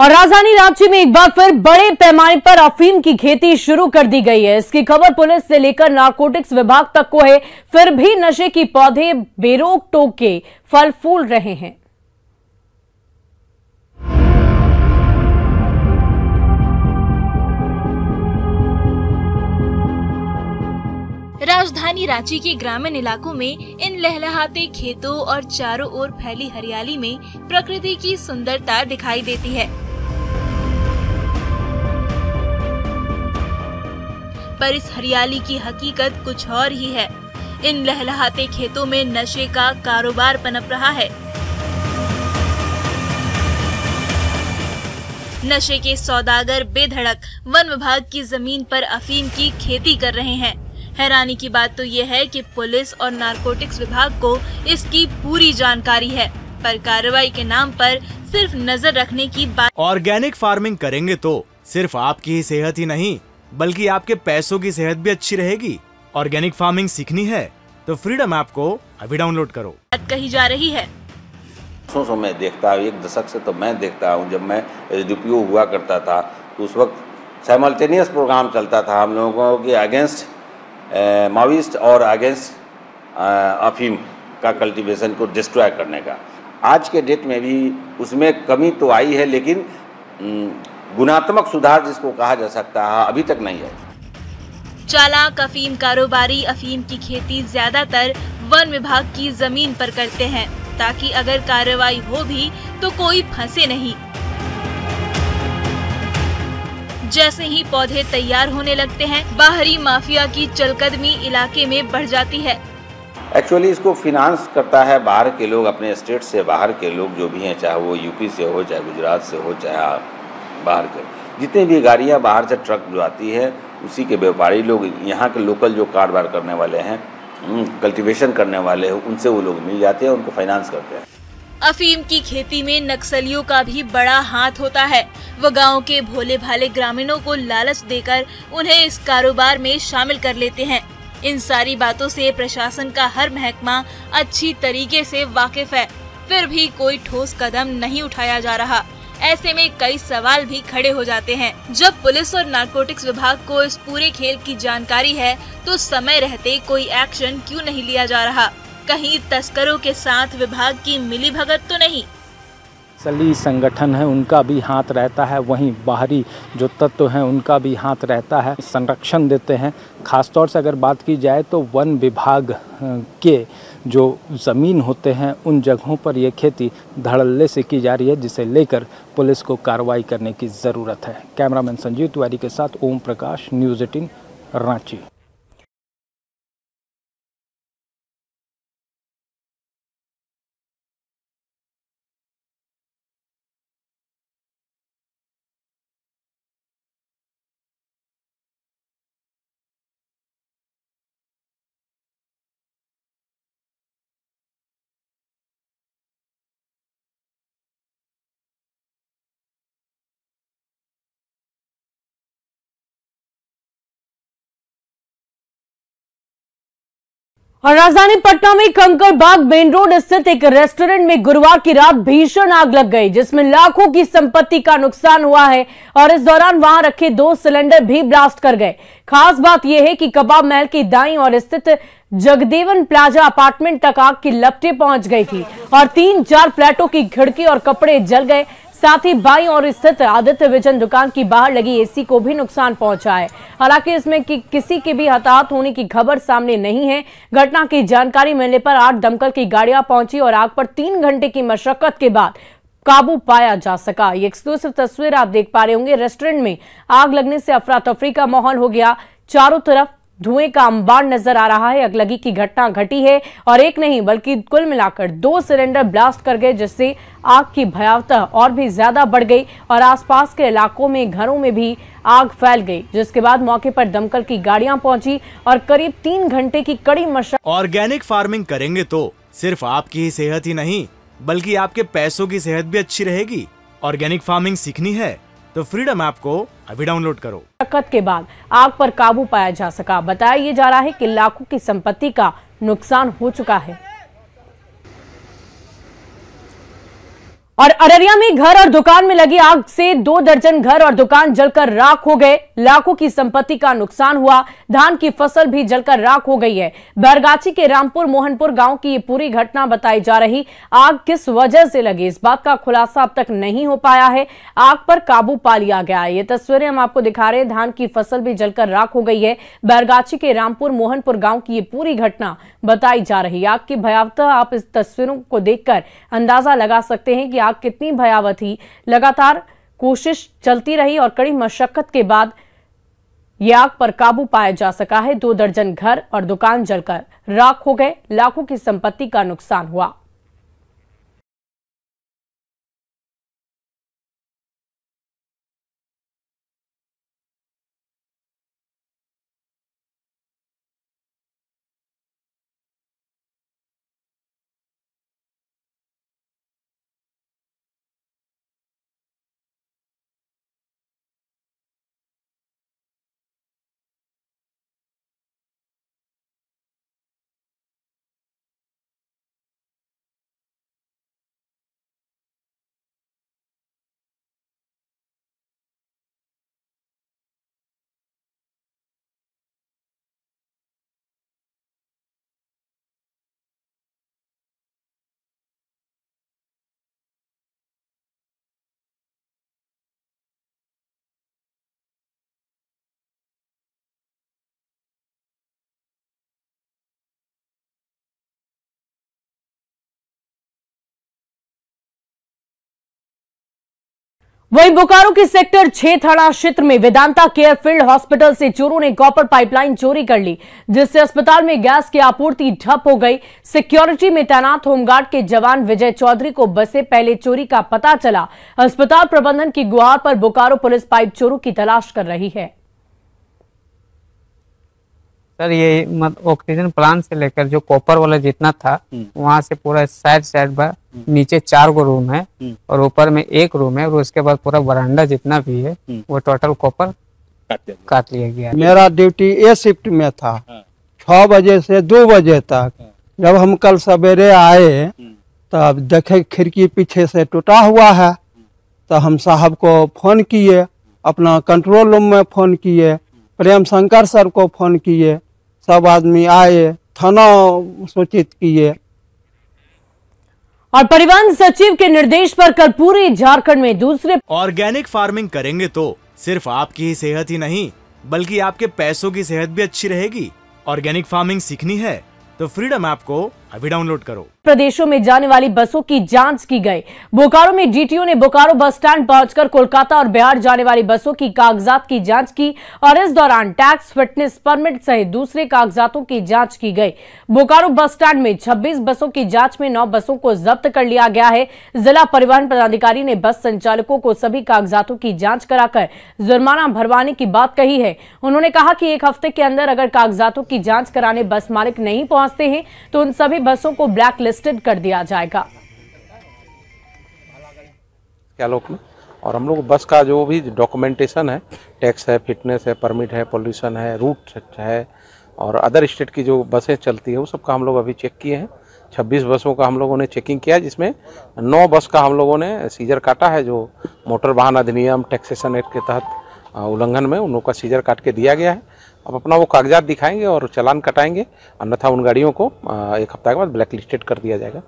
और राजधानी रांची में एक बार फिर बड़े पैमाने पर अफीम की खेती शुरू कर दी गई है। इसकी खबर पुलिस से लेकर नारकोटिक्स विभाग तक को है। फिर भी नशे की पौधे बेरोक टोक के फल फूल रहे हैं। राजधानी रांची के ग्रामीण इलाकों में इन लहलहाते खेतों और चारों ओर फैली हरियाली में प्रकृति की सुंदरता दिखाई देती है। पर इस हरियाली की हकीकत कुछ और ही है। इन लहलहाते खेतों में नशे का कारोबार पनप रहा है। नशे के सौदागर बेधड़क वन विभाग की जमीन पर अफीम की खेती कर रहे हैं। हैरानी की बात तो ये है कि पुलिस और नारकोटिक्स विभाग को इसकी पूरी जानकारी है, पर कार्रवाई के नाम पर सिर्फ नजर रखने की बात। ऑर्गेनिक फार्मिंग करेंगे तो सिर्फ आपकी ही सेहत ही नहीं बल्कि आपके पैसों की सेहत भी अच्छी रहेगी। ऑर्गेनिक फार्मिंग सीखनी है तो फ्रीडम ऐप को अभी डाउनलोड करो। बात कही जा रही है। मैं देखता हूँ, एक दशक से तो मैं देखता हूँ। जब मैं SDPO हुआ करता था तो उस वक्त साइमल्टेनियस प्रोग्राम चलता था हम लोगों के अगेंस्ट माओइस्ट और अगेंस्ट अफीम का कल्टीवेशन को डिस्ट्रॉय करने का। आज के डेट में भी उसमें कमी तो आई है, लेकिन गुणात्मक सुधार जिसको कहा जा सकता है अभी तक नहीं है। चालाक अफीम कारोबारी अफीम की खेती ज्यादातर वन विभाग की जमीन पर करते हैं, ताकि अगर कार्रवाई हो भी तो कोई फंसे नहीं। जैसे ही पौधे तैयार होने लगते हैं, बाहरी माफिया की चलकदमी इलाके में बढ़ जाती है। एक्चुअली इसको फिनांस करता है बाहर के लोग, अपने स्टेट से बाहर के लोग जो भी हैं, चाहे वो यूपी से हो, चाहे गुजरात से हो, चाहे बाहर के जितनी भी गाड़ियां बाहर से ट्रक जो आती है, उसी के व्यापारी लोग, यहाँ के लोकल जो कारोबार करने वाले हैं, कल्टीवेशन करने वाले हैं, उनसे वो लोग मिल जाते हैं, उनको फाइनेंस करते हैं। अफीम की खेती में नक्सलियों का भी बड़ा हाथ होता है। वो गांव के भोले भाले ग्रामीणों को लालच देकर उन्हें इस कारोबार में शामिल कर लेते हैं। इन सारी बातों से प्रशासन का हर महकमा अच्छी तरीके से वाकिफ है, फिर भी कोई ठोस कदम नहीं उठाया जा रहा। ऐसे में कई सवाल भी खड़े हो जाते हैं। जब पुलिस और नारकोटिक्स विभाग को इस पूरे खेल की जानकारी है तो समय रहते कोई एक्शन क्यों नहीं लिया जा रहा? कहीं तस्करों के साथ विभाग की मिलीभगत तो नहीं? नक्सली संगठन है, उनका भी हाथ रहता है, वहीं बाहरी जो तत्व हैं उनका भी हाथ रहता है। संरक्षण देते हैं। खासतौर से अगर बात की जाए तो वन विभाग के जो ज़मीन होते हैं उन जगहों पर ये खेती धड़ल्ले से की जा रही है, जिसे लेकर पुलिस को कार्रवाई करने की ज़रूरत है। कैमरामैन संजीव तिवारी के साथ ओम प्रकाश, न्यूज़ 18 रांची। और राजधानी पटना में कंकड़बाग मेन रोड स्थित एक रेस्टोरेंट में गुरुवार की रात भीषण आग लग गई, जिसमें लाखों की संपत्ति का नुकसान हुआ है और इस दौरान वहां रखे 2 सिलेंडर भी ब्लास्ट कर गए। खास बात यह है कि कबाब महल की दाईं ओर स्थित जगदेवन प्लाजा अपार्टमेंट तक आग की लपटें पहुंच गई थी और 3-4 फ्लैटों की खिड़की और कपड़े जल गए। साथ ही बाईं ओर स्थित आदित्य विजन दुकान की बाहर लगी एसी को भी नुकसान पहुंचा है। हालांकि इसमें किसी के भी हताहत होने की खबर सामने नहीं है। घटना की जानकारी मिलने पर 8 दमकल की गाड़ियां पहुंची और आग पर 3 घंटे की मशक्कत के बाद काबू पाया जा सका। ये एक्सक्लूसिव तस्वीर आप देख पा रहे होंगे। रेस्टोरेंट में आग लगने से अफरा तफरी का माहौल हो गया। चारों तरफ धुएं का अंबार नजर आ रहा है। अगलगी की घटना घटी है और एक नहीं बल्कि कुल मिलाकर 2 सिलेंडर ब्लास्ट कर गए, जिससे आग की भयावहता और भी ज्यादा बढ़ गई और आसपास के इलाकों में घरों में भी आग फैल गई, जिसके बाद मौके पर दमकल की गाड़ियां पहुंची और करीब 3 घंटे की कड़ी मशक्कत। ऑर्गेनिक फार्मिंग करेंगे तो सिर्फ आपकी ही सेहत ही नहीं बल्कि आपके पैसों की सेहत भी अच्छी रहेगी। ऑर्गेनिक फार्मिंग सीखनी है तो फ्रीडम ऐप को अभी डाउनलोड करो। मशक्कत के बाद आग पर काबू पाया जा सका। बताया जा रहा है कि लाखों की संपत्ति का नुकसान हो चुका है। और अररिया में घर और दुकान में लगी आग से 2 दर्जन घर और दुकान जलकर राख हो गए। लाखों की संपत्ति का नुकसान हुआ। धान की फसल भी जलकर राख हो गई है। बैरगाछी के रामपुर मोहनपुर गांव की ये पूरी घटना बताई जा रही। आग किस वजह से लगी, इस बात का खुलासा अब तक नहीं हो पाया है। आग पर काबू पा लिया गया है। ये तस्वीरें हम आपको दिखा रहे हैं। धान की फसल भी जलकर राख हो गई है। बैरगाछी के रामपुर मोहनपुर गांव की ये पूरी घटना बताई जा रही है। आग की भयावहता आप इस तस्वीरों को देखकर अंदाजा लगा सकते हैं कि आग कितनी भयावह थी। लगातार कोशिश चलती रही और कड़ी मशक्कत के बाद यह आग पर काबू पाया जा सका है। 2 दर्जन घर और दुकान जलकर राख हो गए। लाखों की संपत्ति का नुकसान हुआ। वहीं बोकारो के सेक्टर 6 थाना क्षेत्र में वेदांता केयर फील्ड हॉस्पिटल से चोरों ने कॉपर पाइपलाइन चोरी कर ली, जिससे अस्पताल में गैस की आपूर्ति ठप हो गई। सिक्योरिटी में तैनात होमगार्ड के जवान विजय चौधरी को बसे पहले चोरी का पता चला। अस्पताल प्रबंधन की गुहार पर बोकारो पुलिस पाइप चोरों की तलाश कर रही है। सर ये ऑक्सीजन प्लांट से लेकर जो कॉपर वाला जितना था वहाँ से पूरा साइड पर नीचे 4 गो रूम है और ऊपर में 1 रूम है और उसके बाद पूरा बरांडा जितना भी है वो टोटल कॉपर काट लिया गया। मेरा ड्यूटी ए शिफ्ट में था 6 बजे से 2 बजे तक। जब हम कल सवेरे आए तब देखे खिड़की पीछे से टूटा हुआ है, तो हम साहब को फोन किए, अपना कंट्रोल रूम में फोन किए, प्रेम शंकर सर को फोन किए, सब आदमी आए, थाना सूचित किए। और परिवहन सचिव के निर्देश पर कल पूरे झारखंड में दूसरे ऑर्गेनिक फार्मिंग करेंगे तो सिर्फ आपकी ही सेहत ही नहीं बल्कि आपके पैसों की सेहत भी अच्छी रहेगी। ऑर्गेनिक फार्मिंग सीखनी है तो फ्रीडम ऐप को अभी डाउनलोड करो। प्रदेशों में जाने वाली बसों की जांच की गई। बोकारो में डीटीओ ने बोकारो बस स्टैंड पहुंचकर कोलकाता और बिहार जाने वाली बसों की कागजात की जांच की और इस दौरान टैक्स, फिटनेस परमिट सहित दूसरे कागजातों की जांच की गई। बोकारो बस स्टैंड में 26 बसों की जांच में 9 बसों को जब्त कर लिया गया है। जिला परिवहन पदाधिकारी ने बस संचालकों को सभी कागजातों की जांच कराकर जुर्माना भरवाने की बात कही है। उन्होंने कहा कि 1 हफ्ते के अंदर अगर कागजातों की जांच कराने बस मालिक नहीं पहुंचते हैं तो उन सभी बसों को ब्लैक लिस्टेड कर दिया जाएगा। में और हम लोग बस का जो भी डॉक्यूमेंटेशन है, टैक्स है, फिटनेस है, परमिट है, पोल्यूशन है, रूट है और अदर स्टेट की जो बसें चलती है वो सब का हम लोग अभी चेक किए हैं। 26 बसों का हम लोगों ने चेकिंग किया, जिसमें 9 बस का हम लोगों ने सीजर काटा है, जो मोटर वाहन अधिनियम टैक्सेशन एक्ट के तहत उल्लंघन में उन लोगों का सीजर काट के दिया गया है। अब अपना वो कागजात दिखाएंगे और चालान कटाएंगे, अन्यथा उन गाड़ियों को 1 हफ्ते के बाद ब्लैक लिस्टेड कर दिया जाएगा।